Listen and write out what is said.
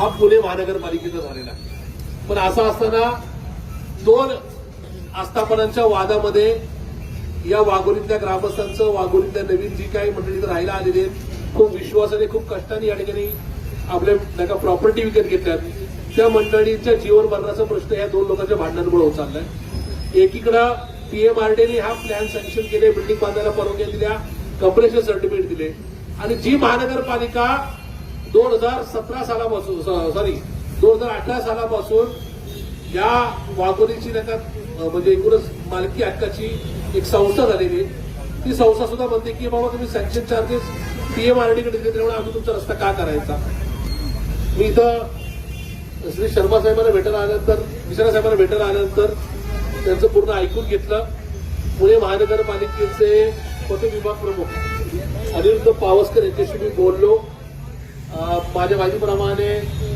हा पुणे महानगरपालिकेचा झालेला आहे. पण असं असताना दोन आस्थापनांच्या वादामध्ये या वाघोलीतल्या ग्रामस्थांचं, वाघोलीतल्या नवीन जी काही मंडळी इथं राहायला आलेली आहेत, खूप विश्वासाने, खूप कष्टाने या ठिकाणी आपल्या नाही का प्रॉपर्टी विकत घेतल्यात, त्या मंडळींच्या जीवन मरणाचा प्रश्न या दोन लोकांच्या भांडणांमुळे होत चाललाय. एकीकडं पीएमआरडीने हा प्लॅन सँक्शन केले, बिल्डिंग बांधायला परवानग्या दिल्या, कंप्रेशन सर्टिफिकेट दिले, आणि जी महानगरपालिका 2017 सालापासून 2018 सालापासून या वाघोलीची म्हणजे एकूणच मालकी हक्काची एक संस्था झालेली, ती संस्था सुद्धा म्हणते की बाबा तुम्ही सँक्शन चार्जेस पीएमआरडीकडे दिले, त्यामुळे आम्ही तुमचा रस्ता का करायचा. मी इथं श्री शर्मा साहेबांना भेटायला आल्यानंतर, मिश्रा साहेबांना भेटायला आल्यानंतर त्यांचं पूर्ण ऐकून घेतलं. पुणे महानगरपालिकेचे पथविभाग प्रमुख अनिरुद्ध पावसकर यांच्याशी मी बोललो. माझ्या माहितीप्रमाणे